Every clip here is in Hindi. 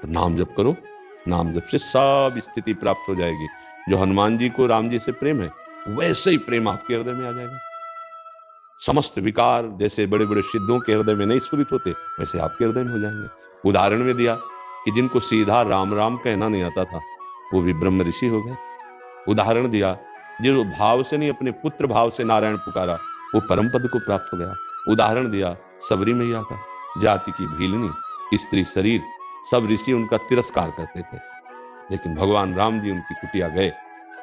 तो नाम जप करो, नाम जप से सब स्थिति प्राप्त हो जाएगी। जो हनुमान जी को राम जी से प्रेम है, वैसे ही प्रेम आपके हृदय में आ जाएगा। समस्त विकार जैसे बड़े बड़े सिद्धों के हृदय में नहीं स्फुरित होते, वैसे आपके हृदय में हो जाएंगे। उदाहरण में दिया कि जिनको सीधा राम राम कहना नहीं आता था, वो भी ब्रह्म ऋषि हो गए। उदाहरण दिया, जो भाव से नहीं अपने पुत्र भाव से नारायण पुकारा, वो परम पद को प्राप्त हो गया। उदाहरण दिया सबरी मैया का, जाति की भीलनी, स्त्री शरीर, सब ऋषि उनका तिरस्कार करते थे, लेकिन भगवान राम जी उनकी कुटिया गए,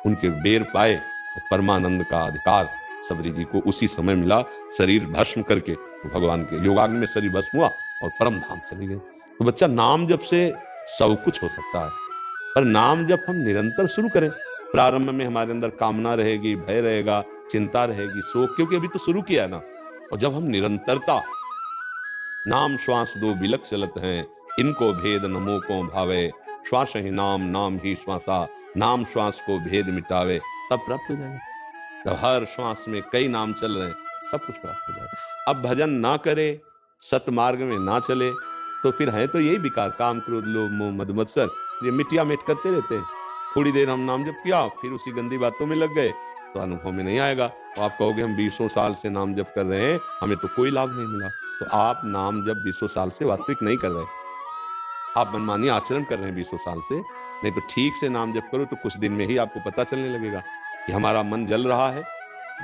उनके बेर पाए और परमानंद का अधिकार सबरी जी को उसी समय मिला। शरीर भस्म करके तो भगवान के योगाग्नि में शरीर भस्म हुआ और परम धाम चले गए। तो बच्चा, नाम जप से सब कुछ हो सकता है, पर नाम जप हम निरंतर शुरू करें। प्रारंभ में हमारे अंदर कामना रहेगी, भय रहेगा, चिंता रहेगी, शोक, क्योंकि अभी तो शुरू किया है ना। और जब हम निरंतरता, नाम श्वास दो बिलक चलत हैं, इनको भेद नमो को भावे, श्वास ही नाम नाम ही श्वासा, नाम श्वास को भेद मिटावे, तब प्राप्त हो जाएगा। जब हर श्वास में कई नाम चल रहे हैं, सब कुछ प्राप्त हो जाएगा। अब भजन ना करे, सतमार्ग में ना चले, तो फिर है तो यही विकार, काम क्रोध लोभ मोह मद मत्सर, ये मिटिया मिट करते रहते हैं। थोड़ी देर हम नाम जप किया, फिर उसी गंदी बातों में लग गए, तो अनुभव में नहीं आएगा। तो आप कहोगे हम 20 साल से नाम जप कर रहे हैं, हमें तो कोई लाभ नहीं मिला। तो आप नाम जप 20 साल से वास्तविक नहीं कर रहे, आप मनमानी आचरण कर रहे हैं 20 साल से। नहीं तो ठीक से नाम जप करो, तो कुछ दिन में ही आपको पता चलने लगेगा कि हमारा मन जल रहा है।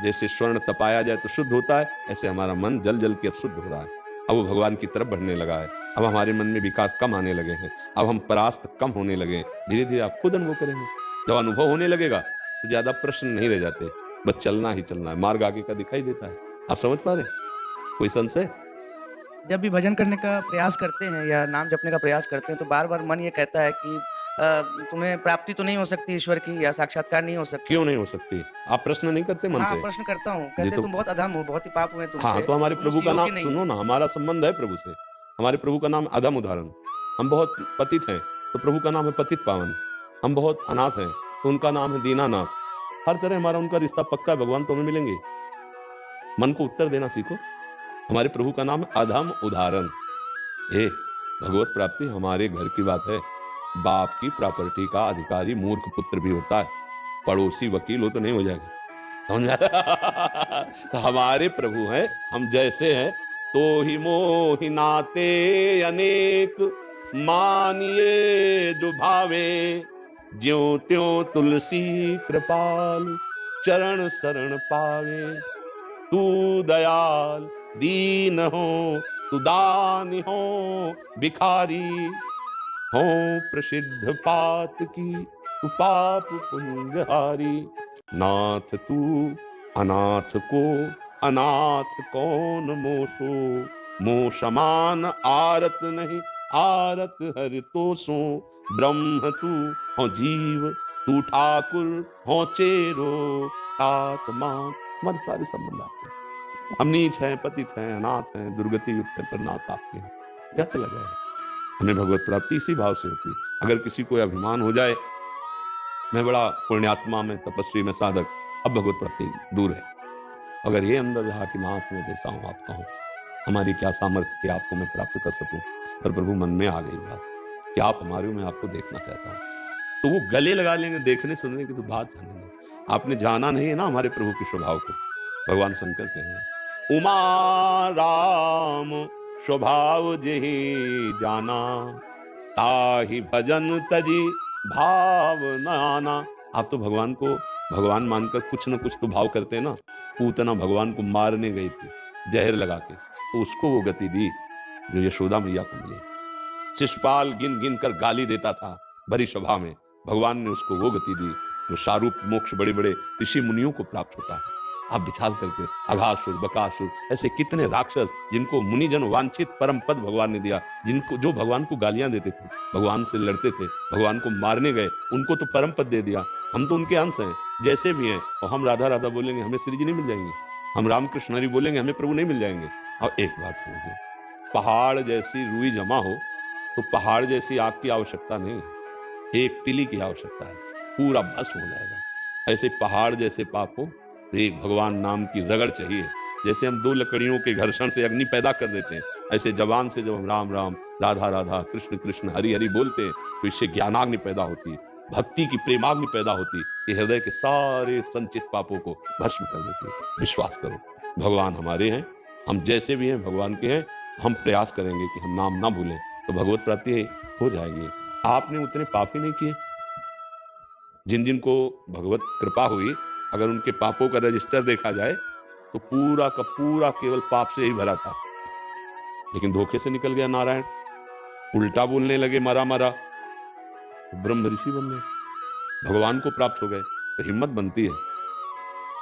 जैसे स्वर्ण तपाया जाए तो शुद्ध होता है, ऐसे हमारा मन जल जल के अब शुद्ध हो रहा है। अब वो भगवान की तरफ बढ़ने लगा है। अब हमारे मन में विकार कम आने लगे हैं, अब हम परास्त कम होने लगे। धीरे धीरे आप खुद अनुभव करेंगे। जब अनुभव होने लगेगा तो ज्यादा प्रश्न नहीं रह जाते, बस चलना ही चलना है, मार्ग आगे का दिखाई देता है। आप समझ पा रहे? कोई संशय? जब भी भजन करने का प्रयास करते हैं या नाम जपने का प्रयास करते हैं, तो बार-बार मन ये कहता है कि तुम्हें प्राप्ति तो नहीं हो सकती ईश्वर की या साक्षात्कार नहीं हो सकता। क्यों नहीं हो सकती? आप प्रश्न नहीं करते मन हाँ, से? प्रश्न करता हूँ। जी कहते तो तुम बहुत अधम हो, बहुत ही पाप हुए हाँ, तुमसे, तो हमारे तुम प्रभु उस का नाम योग्य नहीं सुनो हो। ना, हमारा संबंध है प्रभु से। हमारे प्रभु का नाम अधम उदाहरण। हम बहुत पतित हैं, तो प्रभु का नाम है पतित पावन। हम बहुत अनाथ हैं, तो उनका नाम है दीनानाथ। हर तरह हमारा उनका रिश्ता पक्का है, भगवान तो हमें मिलेंगे। मन को उत्तर देना सीखो। हमारे प्रभु का नाम है अधम उदाहरण। ए, भगवत प्राप्ति हमारे घर की बात है। बाप की प्रॉपर्टी का अधिकारी मूर्ख पुत्र भी होता है, पड़ोसी वकील हो तो नहीं हो जाएगा। समझ में आया? तो हमारे प्रभु हैं, हम जैसे हैं तो ही मोहि नाते अनेक, मानिए जो भावे, ज्यों त्यों तुलसी कृपाल, चरण शरण पावे। तू दयाल दीन हो, तू दानी हो, भिखारी हो प्रसिद्ध पात की, तू पाप पुंजहारी। नाथ तू अनाथ को, अनाथ कौन मोसो, मो समान आरत नहीं, आरत हर तो सो। ब्रह्म तू हो जीव, तू ठाकुर हो चेरो, आत्मा। हमारे सारे संबंध आपसे। हम नीच हैं, पतित हैं, अनाथ हैं, दुर्गति युक्त हैं, पर नाथ आपके हैं। क्या चला जाएगा? हमें भगवत प्राप्ति इसी भाव से होती है। अगर किसी को अभिमान हो जाए, मैं बड़ा पुण्यात्मा, मैं तपस्वी, मैं साधक, अब भगवत प्राप्ति दूर है। अगर ये अंदर रहा कि नाथ मैं जैसा हूं आपका हूं, हमारी क्या सामर्थ्य कि आपको मैं प्राप्त कर सकूं, पर प्रभु मन में आ गई बात कि आप हमारे हो, मैं आपको देखना चाहता हूं, तो वो गले लगा लेंगे। देखने सुनने की तो बात जाने दो, आपने जाना नहीं है ना हमारे प्रभु के स्वभाव को। भगवान शंकर कह रहे हैं, उमा राम स्वभाव जेहि जाना, ताहि भजन तजी भाव न आना। आप तो भगवान को भगवान मानकर कुछ न कुछ तो भाव करते हैं ना। पूतना भगवान को मारने गई थी जहर लगा के, तो उसको वो गति दी जो यशोदा मैया को मिली। शिषपाल गिन गिन कर गाली देता था भरी सभा में, भगवान ने उसको वो गति दी जो शारूप मोक्ष बड़े बड़े ऋषि मुनियों को प्राप्त होता है। आप विचार करके, अघासुर, बकासुर, ऐसे कितने राक्षस जिनको मुनिजन वांछित परम पद भगवान ने दिया, जिनको जो भगवान को गालियां देते थे, भगवान से लड़ते थे, भगवान को मारने गए, उनको तो परम पद दे दिया। हम तो उनके अंश हैं, जैसे भी हैं। और हम राधा राधा बोलेंगे, हमें श्री जी नहीं मिल जाएंगे। हम रामकृष्ण हरि बोलेंगे, हमें प्रभु नहीं मिल जाएंगे। और एक बात समझिए, पहाड़ जैसी रुई जमा हो तो पहाड़ जैसी आग की आवश्यकता नहीं है, एक तिली की आवश्यकता है, पूरा भस्म हो जाएगा। ऐसे पहाड़ जैसे पाप हो तो एक भगवान नाम की रगड़ चाहिए, जैसे हम दो लकड़ियों के घर्षण से अग्नि पैदा कर देते हैं, ऐसे जबान से जब हम राम राम, राधा राधा, कृष्ण कृष्ण, हरि हरि बोलते हैं तो इससे ज्ञानाग्नि पैदा होती है, भक्ति की प्रेमाग्नि पैदा होती है, ये हृदय के सारे संचित पापों को भस्म कर देती है। विश्वास करो, भगवान हमारे हैं, हम जैसे भी हैं भगवान के हैं। हम प्रयास करेंगे कि हम नाम ना भूलें तो भगवत प्राप्ति हो जाएगी। आपने उतने पाप ही नहीं किए। जिन जिन को भगवत कृपा हुई, अगर उनके पापों का रजिस्टर देखा जाए तो पूरा का पूरा केवल पाप से ही भरा था, लेकिन धोखे से निकल गया नारायण, उल्टा बोलने लगे मरा मरा, तो ब्रह्म ऋषि बन गए, भगवान को प्राप्त हो गए। तो हिम्मत बनती है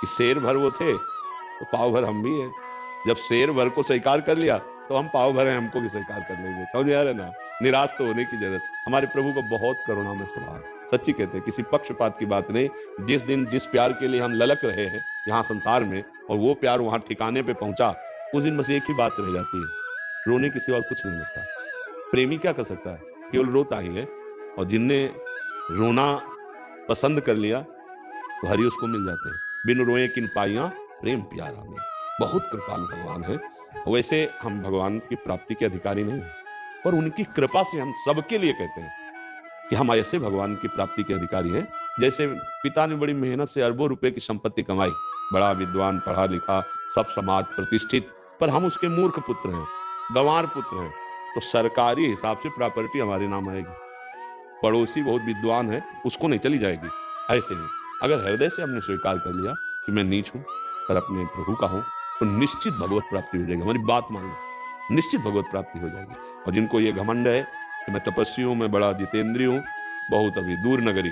कि शेर भर वो थे तो पाव भर हम भी हैं। जब शेर भर को स्वीकार कर लिया तो हम पाव भर हैं, हमको भी स्वीकार कर लेंगे। समझ आ रहे ना, निराश तो होने की जरूरत। हमारे प्रभु को बहुत करुणा में स्वभाव, सच्ची कहते हैं, किसी पक्षपात की बात नहीं। जिस दिन जिस प्यार के लिए हम ललक रहे हैं यहाँ संसार में, और वो प्यार वहां ठिकाने पे पहुंचा, उस दिन बस एक ही बात रह जाती है, रोने की सिवा और कुछ नहीं लगता। प्रेमी क्या कर सकता है, केवल रोता ही है। और जिनने रोना पसंद कर लिया तो हरि उसको मिल जाते हैं। बिन रोए किन पाइया प्रेम प्यारा में। बहुत कृपालु भगवान है। वैसे हम भगवान की प्राप्ति के अधिकारी नहीं हैं, पर उनकी कृपा से हम सबके लिए कहते हैं कि हम ऐसे भगवान की प्राप्ति के अधिकारी हैं। जैसे पिता ने बड़ी मेहनत से अरबों रुपए की संपत्ति कमाई, बड़ा विद्वान, पढ़ा लिखा, सब समाज प्रतिष्ठित, पर हम उसके मूर्ख पुत्र हैं, गंवार पुत्र हैं, तो सरकारी हिसाब से प्रॉपर्टी हमारे नाम आएगी। पड़ोसी बहुत विद्वान है, उसको नहीं चली जाएगी। ऐसे ही अगर हृदय से हमने स्वीकार कर लिया कि मैं नीच हूं पर अपने प्रभु का हूं, तो निश्चित भगवत प्राप्ति हो जाएगी। हमारी बात मान लो, निश्चित भगवत प्राप्ति हो जाएगी। और जिनको ये घमंड है कि मैं तपस्वी हूं, मैं बड़ा जितेंद्रिय हूं, बहुत अभी दूर नगरी,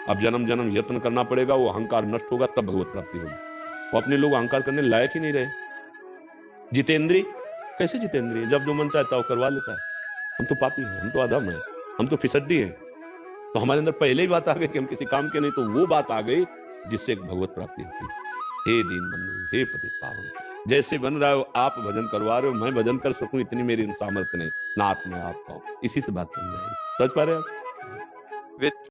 अब जन्म जन्म यत्न करना पड़ेगा, वो अहंकार नष्ट होगा तब भगवत प्राप्ति होगी। वो अपने लोग अहंकार करने लायक ही नहीं रहे। जितेंद्रिय कैसे जितेंद्रिय, जब जो मन चाहता वो करवा लेता है। हम तो पापी हैं, हम तो अधम हैं, हम तो फिसड्डी हैं। तो हमारे अंदर पहले ही बात आ गई कि हम किसी काम के नहीं, तो वो बात आ गई जिससे एक भगवत प्राप्ति होती है। हे दीन बंधु, हे पतित पावन, जैसे बन रहा हो आप भजन करवा रहे हो, मैं भजन कर सकूं इतनी मेरी सामर्थ्य नहीं, नाथ मैं आपका हूं, इसी से बात बन जाएगी। समझ पा रहे हैं आप?